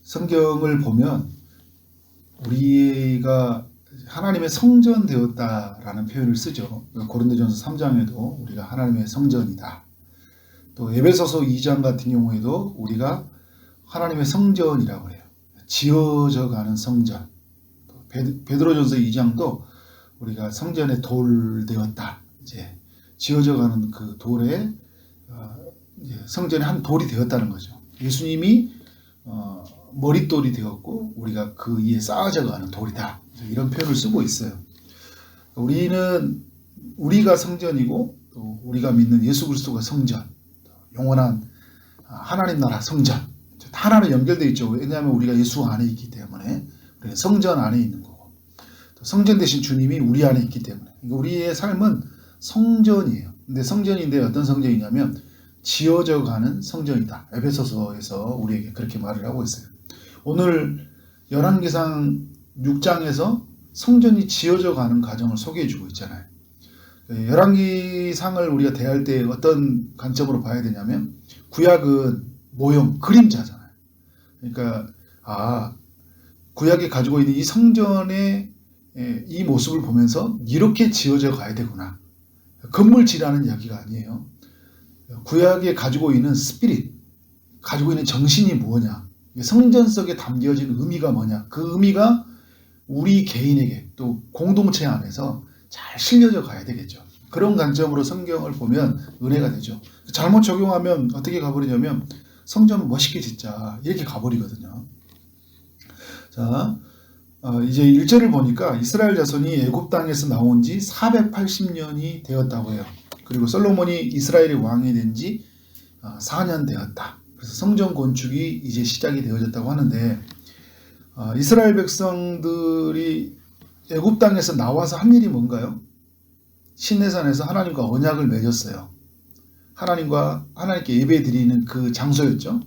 성경을 보면 우리가 하나님의 성전 되었다라는 표현을 쓰죠. 고린도전서 3장에도 우리가 하나님의 성전이다. 또 에베소서 2장 같은 경우에도 우리가 하나님의 성전이라고 해요. 지어져 가는 성전. 베드로전서 2장도 우리가 성전의 돌 되었다. 이제 지어져 가는 그 돌에 성전의 한 돌이 되었다는 거죠. 예수님이 머릿돌이 되었고 우리가 그 위에 쌓아져 가는 돌이다. 이런 표현을 쓰고 있어요. 우리가 성전이고 또 우리가 믿는 예수 그리스도가 성전, 영원한 하나님 나라 성전. 하나는 연결되어 있죠. 왜냐하면 우리가 예수 안에 있기 때문에 우리가 성전 안에 있는 거고 또 성전 대신 주님이 우리 안에 있기 때문에 우리의 삶은 성전이에요. 근데 성전인데 어떤 성전이냐면 지어져 가는 성전이다. 에베소서에서 우리에게 그렇게 말을 하고 있어요. 오늘 열왕기상 6장에서 성전이 지어져 가는 과정을 소개해 주고 있잖아요. 열왕기상을 우리가 대할 때 어떤 관점으로 봐야 되냐면 구약은 모형, 그림자잖아요. 그러니까 구약이 가지고 있는 이 성전의 이 모습을 보면서 이렇게 지어져 가야 되구나. 건물지라는 이야기가 아니에요. 구약에 가지고 있는 스피릿, 가지고 있는 정신이 뭐냐, 성전 속에 담겨진 의미가 뭐냐, 그 의미가 우리 개인에게 또 공동체 안에서 잘 실려져 가야 되겠죠. 그런 관점으로 성경을 보면 은혜가 되죠. 잘못 적용하면 어떻게 가버리냐면 성전을 멋있게 짓자 이렇게 가버리거든요. 자, 이제 1절을 보니까 이스라엘 자손이 애굽 땅에서 나온 지 480년이 되었다고 해요. 그리고 솔로몬이 이스라엘의 왕이 된 지 4년 되었다. 그래서 성전 건축이 이제 시작이 되어졌다고 하는데 이스라엘 백성들이 애굽 땅에서 나와서 한 일이 뭔가요? 시내산에서 하나님과 언약을 맺었어요. 하나님께 예배드리는 그 장소였죠.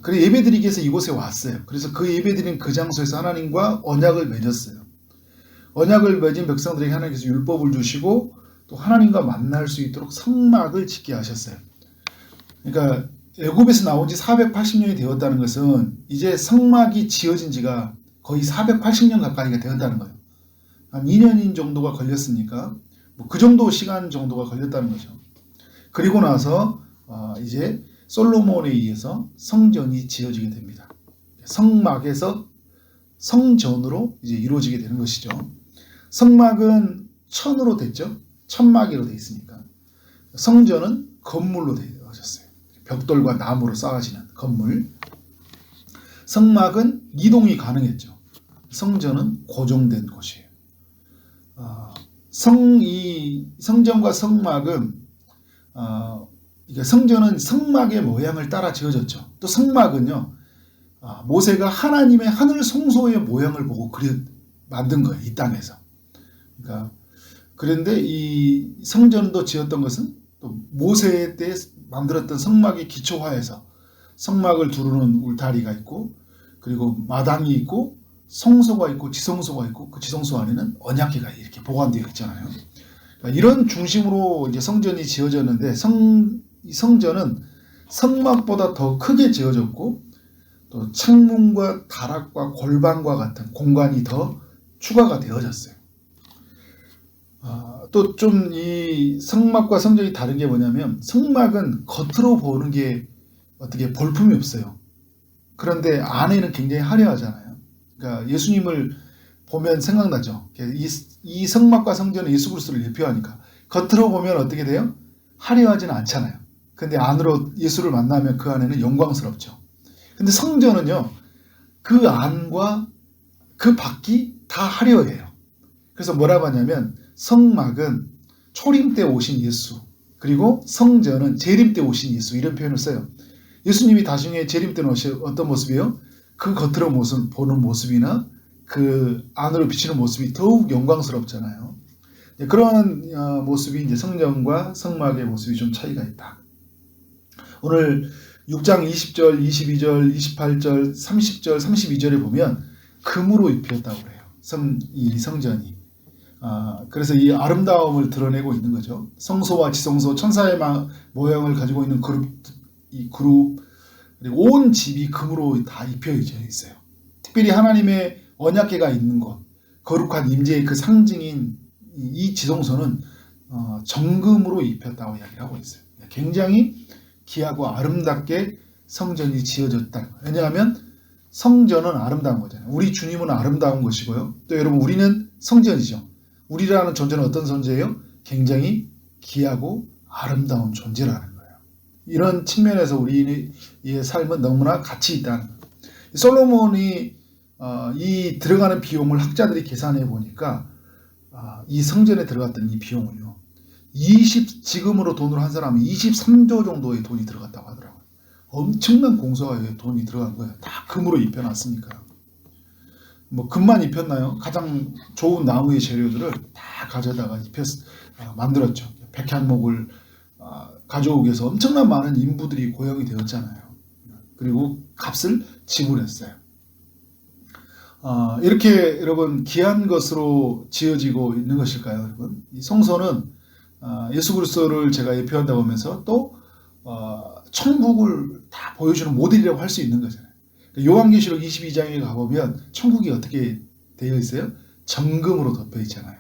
그래 예배드리기 위해서 이곳에 왔어요. 그래서 그 예배드리는 그 장소에서 하나님과 언약을 맺었어요. 언약을 맺은 백성들에게 하나님께서 율법을 주시고 또 하나님과 만날 수 있도록 성막을 짓게 하셨어요. 그러니까 애굽에서 나온 지 480년이 되었다는 것은 이제 성막이 지어진 지가 거의 480년 가까이가 되었다는 거예요. 한 2년인 정도가 걸렸으니까 그 정도 시간 정도가 걸렸다는 거죠. 그리고 나서 이제 솔로몬에 의해서 성전이 지어지게 됩니다. 성막에서 성전으로 이제 이루어지게 되는 것이죠. 성막은 천으로 됐죠. 천막이로 되어 있으니까. 성전은 건물로 되어졌어요. 벽돌과 나무로 쌓아지는 건물. 성막은 이동이 가능했죠. 성전은 고정된 곳이에요. 성전과 성막은 성전은 성막의 모양을 따라 지어졌죠. 또 성막은요, 모세가 하나님의 하늘 성소의 모양을 보고 만든 거예요. 이 땅에서. 그러니까 그런데 이 성전도 지었던 것은 또 모세 때 만들었던 성막의 기초화에서 성막을 두르는 울타리가 있고 그리고 마당이 있고 성소가 있고 지성소가 있고 그 지성소 안에는 언약궤가 이렇게 보관되어 있잖아요. 그러니까 이런 중심으로 이제 성전이 지어졌는데 이 성전은 성막보다 더 크게 지어졌고 또 창문과 다락과 골방과 같은 공간이 더 추가가 되어졌어요. 또 좀 이 성막과 성전이 다른 게 뭐냐면 성막은 겉으로 보는 게 어떻게 볼품이 없어요. 그런데 안에는 굉장히 화려하잖아요. 그러니까 예수님을 보면 생각나죠. 이 성막과 성전은 예수 그리스도를 대표하니까 겉으로 보면 어떻게 돼요? 화려하지는 않잖아요. 근데 안으로 예수를 만나면 그 안에는 영광스럽죠. 근데 성전은요, 그 안과 그 밖이 다 화려해요. 그래서 뭐라고 하냐면 성막은 초림 때 오신 예수, 그리고 성전은 재림 때 오신 예수, 이런 표현을 써요. 예수님이 나중에 재림 때는 어떤 모습이에요? 그 겉으로 보는 모습이나 그 안으로 비치는 모습이 더욱 영광스럽잖아요. 그런 모습이 이제 성전과 성막의 모습이 좀 차이가 있다. 오늘 6장 20절, 22절, 28절, 30절, 32절에 보면 금으로 입혔다고 그래요. 이 성전이. 그래서 이 아름다움을 드러내고 있는 거죠. 성소와 지성소, 천사의 모양을 가지고 있는 그룹, 그리고 온 집이 금으로 다 입혀져 있어요. 특별히 하나님의 언약궤가 있는 곳, 거룩한 임재의 그 상징인 이 지성소는 정금으로 입혔다고 이야기를 하고 있어요. 굉장히 귀하고 아름답게 성전이 지어졌다. 왜냐하면 성전은 아름다운 거잖아요. 우리 주님은 아름다운 것이고요. 또 여러분 우리는 성전이죠. 우리라는 존재는 어떤 존재예요? 굉장히 귀하고 아름다운 존재라는 거예요. 이런 측면에서 우리의 삶은 너무나 가치 있다는 거예요. 솔로몬이 이 들어가는 비용을 학자들이 계산해 보니까 이 성전에 들어갔던 이 비용을요. 지금으로 돈으로 한 사람이 23조 정도의 돈이 들어갔다고 하더라고요. 엄청난 공사와 돈이 들어간 거예요. 다 금으로 입혀놨으니까. 뭐 금만 입혔나요? 가장 좋은 나무의 재료들을 다 가져다가 만들었죠. 백향목을 가져오기 위해서 엄청난 많은 인부들이 고용이 되었잖아요. 그리고 값을 지불했어요. 이렇게 여러분 귀한 것으로 지어지고 있는 것일까요, 여러분? 이 성소는 예수 그리스도를 제가 예표한다고 하면서 또 천국을 다 보여주는 모델이라고 할 수 있는 거잖아요. 요한계시록 22장에 가보면 천국이 어떻게 되어 있어요? 정금으로 덮여 있잖아요.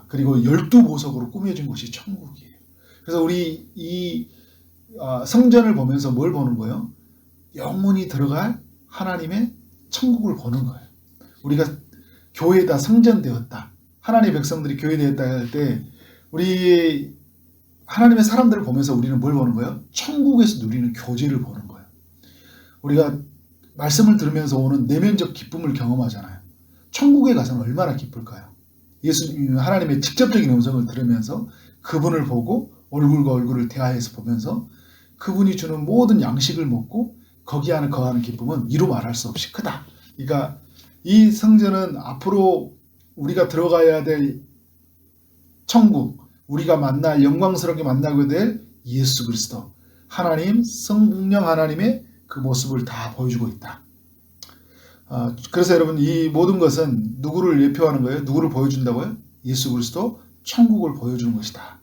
그리고 12보석으로 꾸며진 곳이 천국이에요. 그래서 우리 이 성전을 보면서 뭘 보는 거예요? 영혼이 들어갈 하나님의 천국을 보는 거예요. 우리가 교회다 성전되었다. 하나님의 백성들이 교회되었다 할 때 우리 하나님의 사람들을 보면서 우리는 뭘 보는 거예요? 천국에서 누리는 교제를 보는 거예요. 우리가 말씀을 들으면서 오는 내면적 기쁨을 경험하잖아요. 천국에 가서는 얼마나 기쁠까요? 예수님 하나님의 직접적인 음성을 들으면서 그분을 보고 얼굴과 얼굴을 대하여서 보면서 그분이 주는 모든 양식을 먹고 거기 안에 거하는 기쁨은 이루 말할 수 없이 크다. 그러니까 이 성전은 앞으로 우리가 들어가야 될 천국, 우리가 만날 영광스럽게 만나게 될 예수 그리스도, 하나님, 성령 하나님의 그 모습을 다 보여주고 있다. 그래서 여러분 이 모든 것은 누구를 예표하는 거예요? 누구를 보여준다고요? 예수 그리스도, 천국을 보여주는 것이다.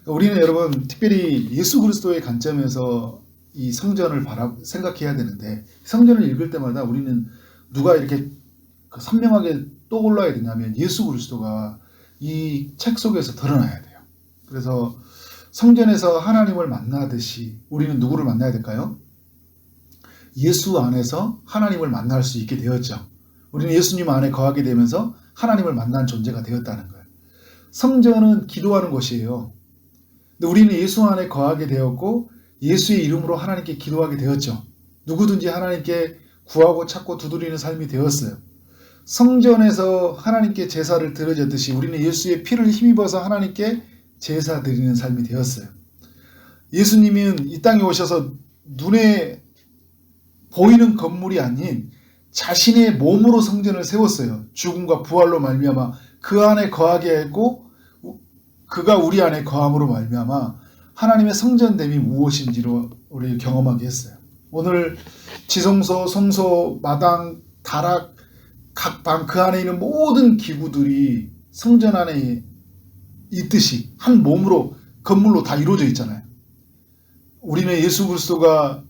우리는 여러분 특별히 예수 그리스도의 관점에서 이 성전을 생각해야 되는데, 성전을 읽을 때마다 우리는 누가 이렇게 선명하게 떠올라야 되냐면 예수 그리스도가 이 책 속에서 드러나야 돼요. 그래서 성전에서 하나님을 만나듯이 우리는 누구를 만나야 될까요? 예수 안에서 하나님을 만날 수 있게 되었죠. 우리는 예수님 안에 거하게 되면서 하나님을 만난 존재가 되었다는 거예요. 성전은 기도하는 곳이에요. 근데 우리는 예수 안에 거하게 되었고 예수의 이름으로 하나님께 기도하게 되었죠. 누구든지 하나님께 구하고 찾고 두드리는 삶이 되었어요. 성전에서 하나님께 제사를 드려졌듯이 우리는 예수의 피를 힘입어서 하나님께 제사 드리는 삶이 되었어요. 예수님은 이 땅에 오셔서 눈에 보이는 건물이 아닌 자신의 몸으로 성전을 세웠어요. 죽음과 부활로 말미암아 그 안에 거하게 했고 그가 우리 안에 거함으로 말미암아 하나님의 성전됨이 무엇인지로 우리 경험하게 했어요. 오늘 지성소, 성소, 마당, 다락, 각 방 그 안에 있는 모든 기구들이 성전 안에 있듯이 한 몸으로 건물로 다 이루어져 있잖아요. 우리는 예수 그리스도가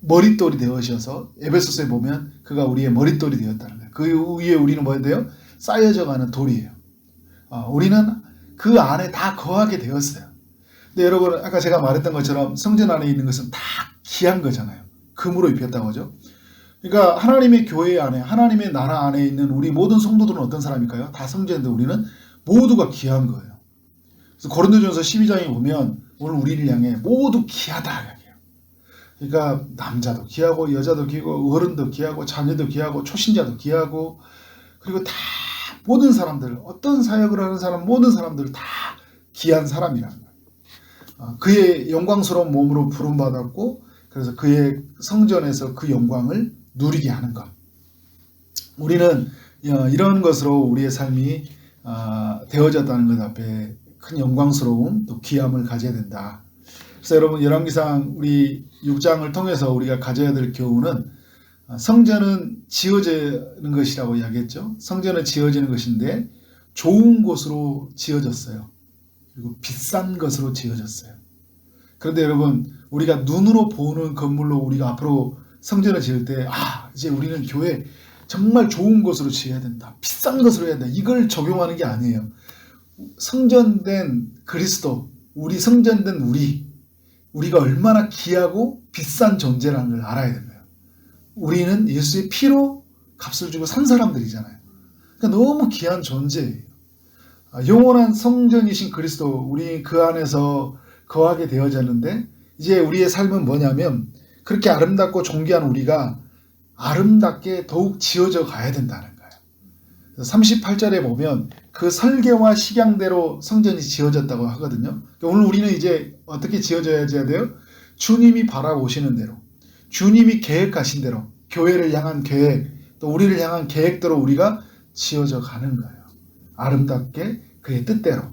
머릿돌이 되어셔서 에베소서에 보면 그가 우리의 머릿돌이 되었다는 거예요. 그 위에 우리는 뭐야 돼요? 쌓여져 가는 돌이에요. 우리는 그 안에 다 거하게 되었어요. 근데 여러분 아까 제가 말했던 것처럼 성전 안에 있는 것은 다 귀한 거잖아요. 금으로 입혔다고 하죠. 그러니까 하나님의 교회 안에 하나님의 나라 안에 있는 우리 모든 성도들은 어떤 사람일까요? 다 성전인데 우리는 모두가 귀한 거예요. 그래서 고린도전서 12장에 보면 오늘 우리를 향해 모두 귀하다 이야기해요. 그러니까 남자도 귀하고 여자도 귀하고 어른도 귀하고 자녀도 귀하고 초신자도 귀하고 그리고 다 모든 사람들 어떤 사역을 하는 사람 모든 사람들 다 귀한 사람이라는 거예요. 그의 영광스러운 몸으로 부름받았고 그래서 그의 성전에서 그 영광을 누리게 하는 것. 우리는 이런 것으로 우리의 삶이 되어졌다는 것 앞에 큰 영광스러움 또 귀함을 가져야 된다. 그래서 여러분 열왕기상 우리 6장을 통해서 우리가 가져야 될 교훈은 성전은 지어지는 것이라고 이야기했죠. 성전은 지어지는 것인데 좋은 곳으로 지어졌어요. 그리고 비싼 것으로 지어졌어요. 그런데 여러분 우리가 눈으로 보는 건물로 우리가 앞으로 성전을 지을 때 이제 우리는 교회 정말 좋은 곳으로 지어야 된다. 비싼 것으로 해야 된다. 이걸 적용하는 게 아니에요. 성전된 그리스도, 우리 성전된 우리가 얼마나 귀하고 비싼 존재라는 걸 알아야 됩니다. 우리는 예수의 피로 값을 주고 산 사람들이잖아요. 그러니까 너무 귀한 존재예요. 영원한 성전이신 그리스도, 우리 그 안에서 거하게 되어졌는데 이제 우리의 삶은 뭐냐면 그렇게 아름답고 존귀한 우리가 아름답게 더욱 지어져 가야 된다는 거예요. 38절에 보면 그 설계와 식양대로 성전이 지어졌다고 하거든요. 그러니까 오늘 우리는 이제 어떻게 지어져야 돼요? 주님이 바라보시는 대로, 주님이 계획하신 대로, 교회를 향한 계획, 또 우리를 향한 계획대로 우리가 지어져 가는 거예요. 아름답게 그의 뜻대로.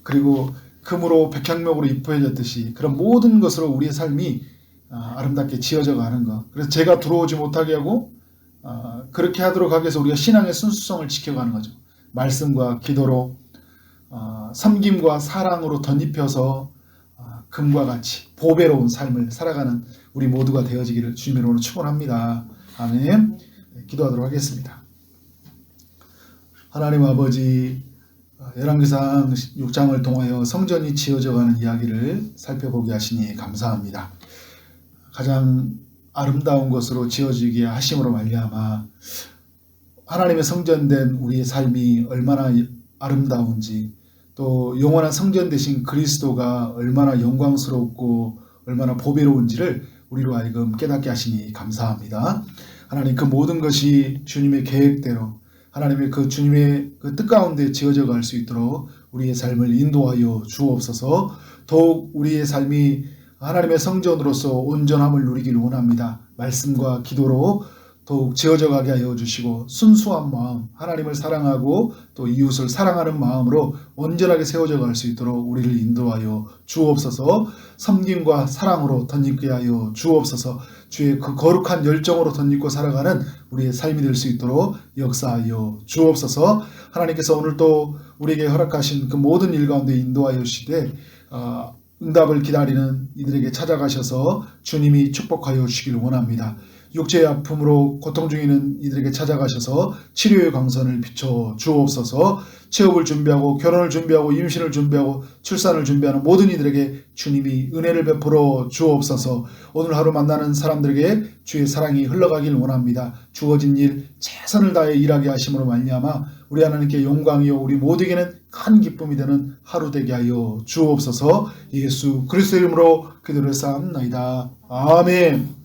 그리고 금으로 백향목으로 입혀졌듯이 그런 모든 것으로 우리의 삶이 아름답게 지어져 가는 것. 그래서 죄가 들어오지 못하게 하고 그렇게 하도록 하기 위해서 우리가 신앙의 순수성을 지켜가는 거죠. 말씀과 기도로 섬김과 사랑으로 덧입혀서 금과 같이 보배로운 삶을 살아가는 우리 모두가 되어지기를 주님의 이름으로 축원합니다. 아멘. 기도하도록 하겠습니다. 하나님 아버지, 열왕기상 6장을 통하여 성전이 지어져가는 이야기를 살펴보게 하시니 감사합니다. 가장 아름다운 것으로 지어지게 하심으로 말미암아 하나님의 성전된 우리의 삶이 얼마나 아름다운지, 또 영원한 성전 되신 그리스도가 얼마나 영광스럽고 얼마나 보배로운지를 우리로 하여금 깨닫게 하시니 감사합니다. 하나님, 그 모든 것이 주님의 계획대로 하나님의 그 주님의 그 뜻 가운데 지어져 갈 수 있도록 우리의 삶을 인도하여 주옵소서. 더욱 우리의 삶이 하나님의 성전으로서 온전함을 누리기를 원합니다. 말씀과 기도로 더욱 지어져 가게 하여 주시고 순수한 마음, 하나님을 사랑하고 또 이웃을 사랑하는 마음으로 온전하게 세워져 갈 수 있도록 우리를 인도하여 주옵소서. 섬김과 사랑으로 덧입게 하여 주옵소서. 주의 그 거룩한 열정으로 덧입고 살아가는 우리의 삶이 될 수 있도록 역사하여 주옵소서. 하나님께서 오늘 또 우리에게 허락하신 그 모든 일 가운데 인도하여 주시되 응답을 기다리는 이들에게 찾아가셔서 주님이 축복하여 주시기를 원합니다. 육체의 아픔으로 고통 중에 있는 이들에게 찾아가셔서 치료의 광선을 비춰 주옵소서. 취업을 준비하고 결혼을 준비하고 임신을 준비하고 출산을 준비하는 모든 이들에게 주님이 은혜를 베풀어 주옵소서. 오늘 하루 만나는 사람들에게 주의 사랑이 흘러가길 원합니다. 주어진 일 최선을 다해 일하게 하심으로 말미암아 우리 하나님께 영광이요 우리 모두에게는 큰 기쁨이 되는 하루 되게 하여 주옵소서. 예수 그리스도 이름으로 기도를 쌓옵나이다. 아멘.